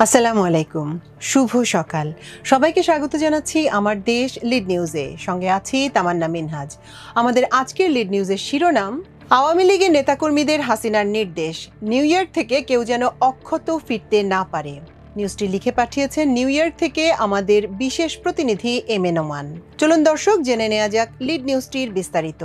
আসসালামু আলাইকুম, শুভ সকাল। সবাইকে স্বাগত জানাচ্ছি আমার দেশ লিড নিউজে। সঙ্গে আছি তামান্না মিনহাজ। আমাদের আজকের লিড নিউজের শিরোনাম, আওয়ামী লীগের নেতাকর্মীদের হাসিনার নির্দেশ, নিউ ইয়র্ক থেকে কেউ যেন অক্ষত ফিরতে না পারে। নিউজটি লিখে পাঠিয়েছেন নিউ ইয়র্ক থেকে আমাদের বিশেষ প্রতিনিধি এম এ নোমান। চলুন দর্শক, জেনে নেওয়া যাক লিড নিউজটির বিস্তারিত।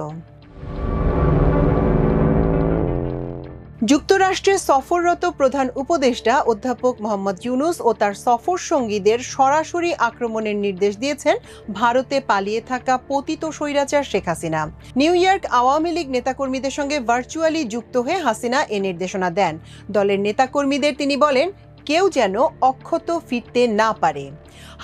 যুক্তরাষ্ট্রে সফররত প্রধান উপদেষ্টা অধ্যাপক মোহাম্মদ ইউনূস ও তার সফর সঙ্গীদের সরাসরি আক্রমণের নির্দেশ দিয়েছেন ভারতে পালিয়ে থাকা পতিত স্বৈরাচার শেখ হাসিনা। নিউ ইয়র্ক আওয়ামী লীগ নেতাকর্মীদের সঙ্গে ভার্চুয়ালি যুক্ত হয়ে হাসিনা এ নির্দেশনা দেন। দলের নেতাকর্মীদের তিনি বলেন, কেউ যেন অক্ষত ফিরতে না পারে।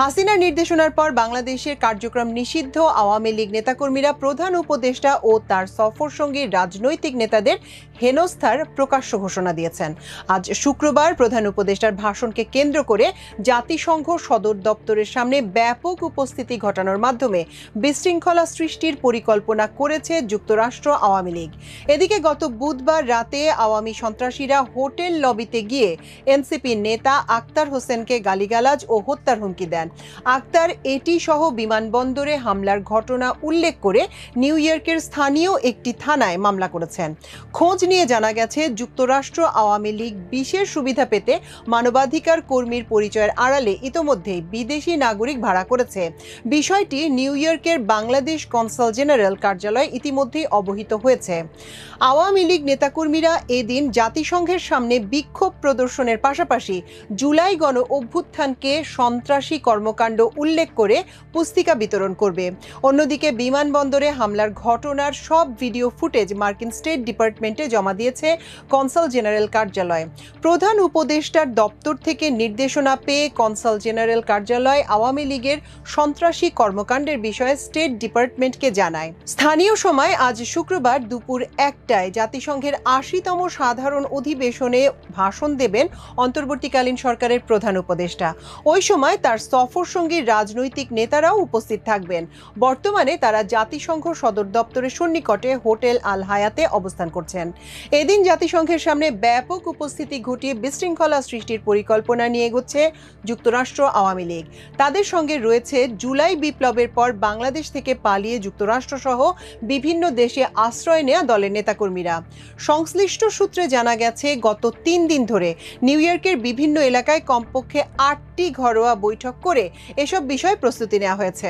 হাসিনার নির্দেশনার পর বাংলাদেশের কার্যক্রম নিষিদ্ধ আওয়ামী লীগ নেতাকর্মীরা প্রধান উপদেষ্টা ও তার সফর সঙ্গী রাজনৈতিক নেতাদের হেনস্থার প্রকাশ্য ঘোষণা দিয়েছেন। আজ শুক্রবার প্রধান উপদেষ্টার ভাষণকে কেন্দ্র করে জাতিসংঘ সদর দপ্তরের সামনে ব্যাপক উপস্থিতি ঘটানোর মাধ্যমে বিশৃঙ্খলা সৃষ্টির পরিকল্পনা করেছে যুক্তরাষ্ট্র আওয়ামী লীগ। এদিকে গত বুধবার রাতে আওয়ামী সন্ত্রাসীরা হোটেল লবিতে গিয়ে এনসিপি নেতা আক্তার হোসেনকে গালিগালাজ ও হত্যার হুমকি দেন। আক্তার এটি সহ বিমানবন্দরে হামলার ঘটনা উল্লেখ করে নিউ ইয়র্কের স্থানীয় একটি থানায় মামলা করেছেন। খোঁজ নিয়ে জানা গেছে, যুক্তরাষ্ট্র আওয়ামী লীগ বিশেষ সুবিধা পেতে মানবাধিকার কর্মীর পরিচয়ের আড়ালে ইতোমধ্যেই বিদেশি নাগরিক ভাড়া করেছে। বিষয়টি নিউ ইয়র্কের বাংলাদেশ কনসাল জেনারেল কার্যালয় ইতিমধ্যেই অবহিত হয়েছে। আওয়ামী লীগ নেতাকর্মীরা এদিন জাতিসংঘের সামনে বিক্ষোভ প্রদর্শনের পাশাপাশি জুলাই গণ অভ্যুত্থানকে সন্ত্রাসী কর্মকাণ্ড উল্লেখ করে পুস্তিকা বিতরণ করবে। অন্যদিকে বিমানবন্দরে হামলার ঘটনার সব ভিডিও ফুটেজ মার্কিন স্টেট ডিপার্টমেন্টে জমা দিয়েছে কনসাল জেনারেল কার্যালয়। প্রধান উপদেষ্টার দপ্তর থেকে নির্দেশনা পেয়ে কনসাল জেনারেল কার্যালয় আওয়ামী লীগের সন্ত্রাসী কর্মকাণ্ডের বিষয়ে স্টেট ডিপার্টমেন্টকে জানায়। স্থানীয় সময় আজ শুক্রবার দুপুর 1টায় জাতিসংঘের 80তম সাধারণ অধিবেশনে ভাষণ দেবেন অন্তর্বর্তীকালীন সরকারের প্রধান উপদেষ্টা। ওই সময় তার সফর সঙ্গী রাজনৈতিক নেতারাও উপস্থিত থাকবেন। বর্তমানে তারা জাতিসংঘ সদর দপ্তরের সন্নিকটে হোটেল আল হায়াতে অবস্থান করছেন। এদিন জাতিসংঘের সামনে ব্যাপক উপস্থিতি ঘটিয়ে বিশৃঙ্খলা সৃষ্টির পরিকল্পনা নিয়ে এগোচ্ছে যুক্তরাষ্ট্র আওয়ামী লীগ। তাদের সঙ্গে রয়েছে জুলাই বিপ্লবের পর বাংলাদেশ থেকে পালিয়ে যুক্তরাষ্ট্র সহ বিভিন্ন দেশে আশ্রয় নেওয়া দলের নেতাকর্মীরা। সংশ্লিষ্ট সূত্রে জানা গেছে, গত 3 দিন ধরে নিউ ইয়র্কের বিভিন্ন এলাকায় কমপক্ষে 8টি ঘরোয়া বৈঠক করে এসব বিষয়ে প্রস্তুতি নেওয়া হয়েছে।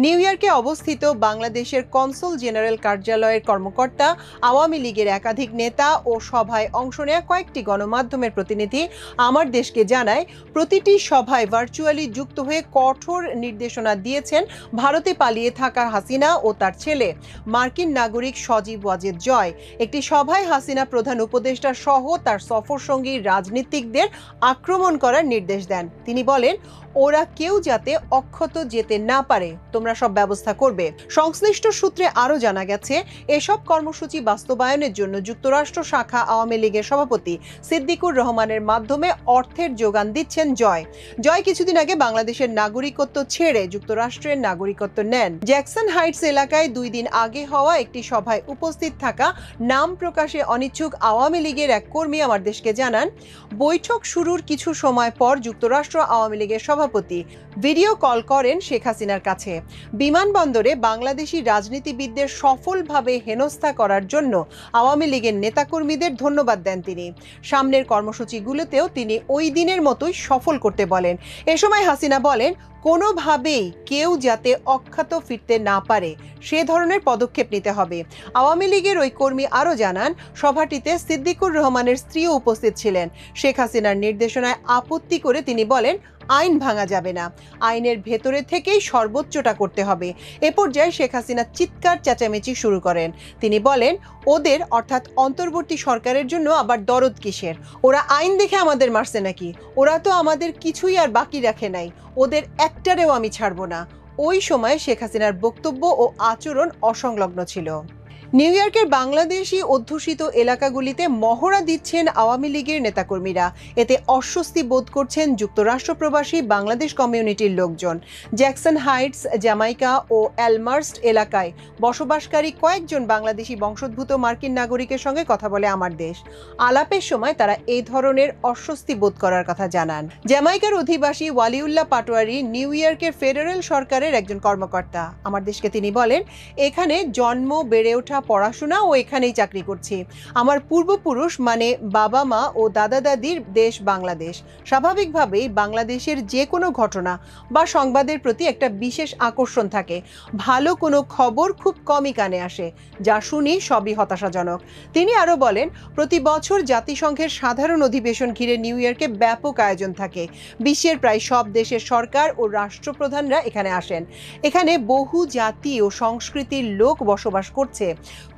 নিউ ইয়র্কে অবস্থিত বাংলাদেশের কনসাল জেনারেল কার্যালয়ের কর্মকর্তা, আওয়ামী লীগের একাধিক নেতা ও সভায় অংশ নেওয়া কয়েকটি গণমাধ্যমের প্রতিনিধি আমার দেশকে জানায়, প্রতিটি সভায় ভার্চুয়ালি যুক্ত হয়ে কঠোর নির্দেশনা দিয়েছেন ভারতে পালিয়ে থাকা হাসিনা ও তার ছেলে মার্কিন নাগরিক সজীব ওয়াজেদ জয়। একটি সভায় হাসিনা প্রধান উপদেষ্টা সহ তার সফর সঙ্গী রাজনীতিকদের আক্রমণ করার নির্দেশ দেন। তিনি বলেন, ওরা কেউ যাতে অক্ষত যেতে না পারে, তোমরা সব ব্যবস্থা করবে। সংশ্লিষ্ট সূত্রে আরও জানা গেছে, এসব কর্মসূচি বাস্তবায়নের জন্য যুক্তরাষ্ট্র শাখা আওয়ামী লীগের সভাপতি সিদ্দিকুর রহমানের মাধ্যমে অর্থের যোগান দিচ্ছেন জয় কিছুদিন আগে বাংলাদেশের নাগরিকত্ব ছেড়ে যুক্তরাষ্ট্রের নাগরিকত্ব নেন। জ্যাকসন হাইটস এলাকায় 2 দিন আগে হওয়া একটি সভায় উপস্থিত থাকা নাম প্রকাশে অনিচ্ছুক আওয়ামী লীগের এক কর্মী আমার দেশকে জানান, বৈঠক শুরুর কিছু সময় পর যুক্তরাষ্ট্র আওয়ামী লীগের সভাপতি ভিডিও কল করেন শেখ হাসিনার কাছে। বিমানবন্দরে বাংলাদেশি রাজনীতিবিদদের সফলভাবে হেনস্থা করার জন্য আওয়ামী লীগের নেতাকর্মীদের ধন্যবাদ দেন তিনি। সামনের কর্মসূচিগুলোতেও তিনি ওই দিনের মতোই সফল করতে বলেন। এ সময় হাসিনা বলেন, কোনোভাবেই কেউ যাতে অক্ষত ফিরতে না পারে সে ধরনের পদক্ষেপ নিতে হবে। আওয়ামী লীগের ওই কর্মী আরও জানান, সভাটিতে সিদ্দিকুর রহমানের স্ত্রীও উপস্থিত ছিলেন। শেখ হাসিনার নির্দেশনায় আপত্তি করে তিনি বলেন, আইন ভাঙা যাবে না, আইনের ভেতরে থেকেই সর্বোচ্চটা করতে হবে। এ পর্যায়ে শেখ হাসিনা চিৎকার চেঁচামেচি শুরু করেন। তিনি বলেন, ওদের অর্থাৎ অন্তর্বর্তী সরকারের জন্য আবার দরদ কিসের? ওরা আইন দেখে আমাদের মারছে নাকি? ওরা তো আমাদের কিছুই আর বাকি রাখে নাই, ওদের একটারেও আমি ছাড়ব না। ওই সময় শেখ হাসিনার বক্তব্য ও আচরণ অসংলগ্ন ছিল। নিউ ইয়র্কের বাংলাদেশি অধ্যুষিত এলাকাগুলিতে মহড়া দিচ্ছেন আওয়ামী লীগের নেতাকর্মীরা। এতে অস্বস্তি বোধ করছেন যুক্তরাষ্ট্র প্রবাসী বাংলাদেশ কমিউনিটির লোকজন। জ্যাকসন হাইটস, জ্যামাইকা ও এলমার্স্ট এলাকায় বসবাসকারী কয়েকজন বাংলাদেশি বংশোদ্ভূত মার্কিন নাগরিকের সঙ্গে কথা বলে আমার দেশ। আলাপের সময় তারা এই ধরনের অস্বস্তি বোধ করার কথা জানান। জ্যামাইকার অধিবাসী ওয়ালিউল্লাহ পাটোয়ারি নিউ ইয়র্কের ফেডারেল সরকারের একজন কর্মকর্তা। আমার দেশকে তিনি বলেন, এখানে জন্ম, বেড়ে ওঠা, পড়াশোনা ও এখানেই চাকরি করছি। আমার পূর্বপুরুষ মানে বাবা মা ও দাদা দাদির দেশ বাংলাদেশ। স্বাভাবিকভাবেই বাংলাদেশের যে কোনো ঘটনা বা সংবাদের প্রতি একটা বিশেষ আকর্ষণ থাকে। ভালো কোনো খবর খুব কমই কানে আসে, যা শুনি সবই হতাশাজনক। তিনি আরও বলেন, প্রতি বছর জাতিসংঘের সাধারণ অধিবেশন ঘিরে নিউ ইয়র্কে ব্যাপক আয়োজন থাকে। বিশ্বের প্রায় সব দেশের সরকার ও রাষ্ট্রপ্রধানরা এখানে আসেন। এখানে বহু জাতি ও সংস্কৃতির লোক বসবাস করছে।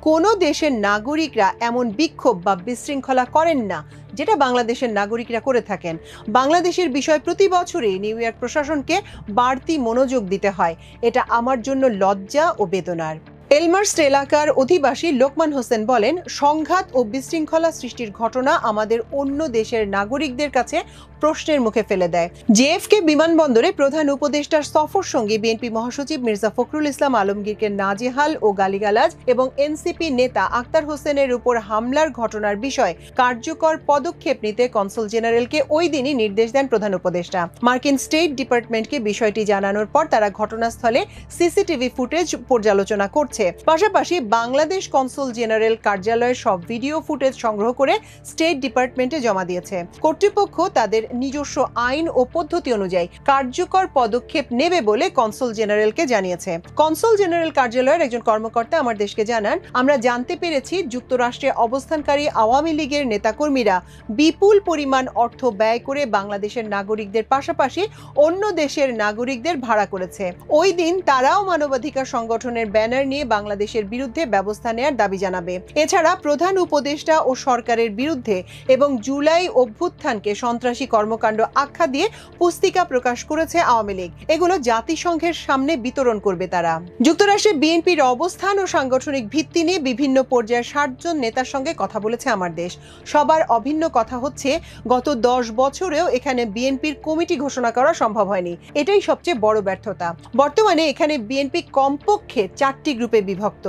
কোনো দেশের নাগরিকরা এমন বিক্ষোভ বা বিশৃঙ্খলা করেন না যেটা বাংলাদেশের নাগরিকরা করে থাকেন। বাংলাদেশের বিষয় প্রতি বছরই নিউ ইয়র্ক প্রশাসনকে বাড়তি মনোযোগ দিতে হয়। এটা আমার জন্য লজ্জা ও বেদনার। এলমার্স্ট এলাকার অধিবাসী লোকমান হোসেন বলেন, সংঘাত ও বিশৃঙ্খলা সৃষ্টির ঘটনা আমাদের অন্য দেশের নাগরিকদের কাছে প্রশ্নের মুখে ফেলে দেয়। জেএফকে বিমানবন্দরে প্রধান উপদেষ্টার সফর সঙ্গী বিএনপি মহাসচিব মির্জা ফখরুল ইসলাম আলমগীরকে নাজেহাল ও গালিগালাজ এবং এনসিপি নেতা আক্তার হোসেনের উপর হামলার ঘটনার বিষয়ে কার্যকর পদক্ষেপ নিতে কনসুল জেনারেলকে ওই দিনই নির্দেশ দেন প্রধান উপদেষ্টা। মার্কিন স্টেট ডিপার্টমেন্টকে বিষয়টি জানানোর পর তারা ঘটনাস্থলে সিসিটিভি ফুটেজ পর্যালোচনা করছে। পাশাপাশি বাংলাদেশ কনসুল জেনারেল কার্যালয়ের সব ভিডিও ফুটেজ সংগ্রহ করে স্টেট ডিপার্টমেন্টে জমা দিয়েছে। কর্তৃপক্ষ তাদের নিজস্ব আইন ও পদ্ধতি অনুযায়ী কার্যকর পদক্ষেপ নেবে বলে কনসুল জেনারেলকে জানিয়েছে। কনসুল জেনারেল কার্যালয়ের একজন কর্মকর্তা আমার দেশকে জানান, আমরা জানতে পেরেছি যুক্তরাষ্ট্রে অবস্থানকারী আওয়ামী লীগের নেতাকর্মীরা বিপুল পরিমাণ অর্থ ব্যয় করে বাংলাদেশের নাগরিকদের পাশাপাশি অন্য দেশের নাগরিকদের ভাড়া করেছে। ওই দিন তারাও মানবাধিকার সংগঠনের ব্যানার নিয়ে বাংলাদেশের বিরুদ্ধে ব্যবস্থা নেওয়ার দাবি জানাবে। এছাড়া প্রধান উপদেষ্টা ও সরকারের বিরুদ্ধে এবং জুলাই অভ্যুত্থানকে সন্ত্রাসী কর্মকাণ্ড আখ্যা দিয়ে পুস্তিকা প্রকাশ করেছে আওয়ামী লীগ। এগুলো জাতিসংঘের সামনে বিতরণ করবে তারা। যুক্তরাষ্ট্রে বিএনপির অবস্থান ও সাংগঠনিক ভিত্তি নিয়ে বিভিন্ন পর্যায়ের 60 জন নেতার সঙ্গে কথা বলেছে আমার দেশ। সবার অভিন্ন কথা হচ্ছে, গত 10 বছরেও এখানে বিএনপির কমিটি ঘোষণা করা সম্ভব হয়নি। এটাই সবচেয়ে বড় ব্যর্থতা। বর্তমানে এখানে বিএনপি কমপক্ষে 4টি গ্রুপে বিভক্ত।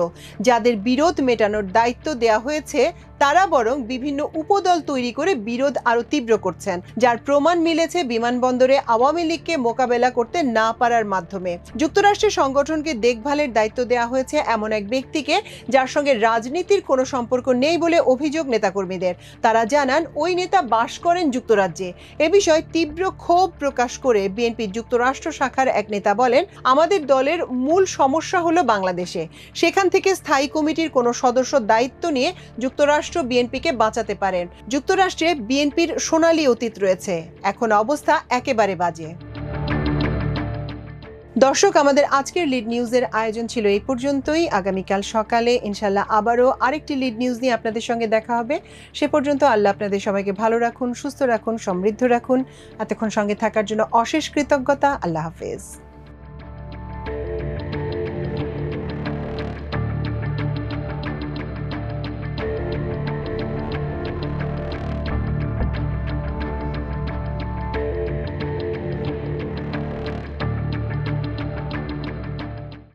যাদের বিরোধ মেটানোর দায়িত্ব দেয়া হয়েছে তারা বরং বিভিন্ন উপদল তৈরি করে বিরোধ আরো তীব্র করছেন, যার প্রমাণ মিলেছে বিমানবন্দরে আওয়ামী লীগকে মোকাবেলা করতে না পারার মাধ্যমে। যুক্তরাষ্ট্রের সংগঠনকে দেখভালের দায়িত্ব দেওয়া হয়েছে এমন এক ব্যক্তিকে যার সঙ্গে রাজনীতির কোনো সম্পর্ক নেই বলে অভিযোগ নেতাকর্মীদের। তারা জানান, ওই নেতা বাস করেন যুক্তরাজ্যে। এ বিষয়ে তীব্র ক্ষোভ প্রকাশ করে বিএনপির যুক্তরাষ্ট্র শাখার এক নেতা বলেন, আমাদের দলের মূল সমস্যা হলো বাংলাদেশে। সেখান থেকে স্থায়ী কমিটির কোনো সদস্য দায়িত্ব নিয়ে যুক্তরাষ্ট্র বিএনপিকে বাঁচাতে পারেন। যুক্তরাষ্ট্রে বিএনপির সোনালী অতীত রয়েছে, এখন অবস্থা একেবারে বাজে। দর্শক, আমাদের আজকের লিড নিউজের আয়োজন ছিল এই পর্যন্তই। আগামীকাল সকালে ইনশাল্লাহ আবারও আরেকটি লিড নিউজ নিয়ে আপনাদের সঙ্গে দেখা হবে। সে পর্যন্ত আল্লাহ আপনাদের সবাইকে ভালো রাখুন, সুস্থ রাখুন, সমৃদ্ধ রাখুন। এতক্ষণ সঙ্গে থাকার জন্য অশেষ কৃতজ্ঞতা। আল্লাহ হাফেজ।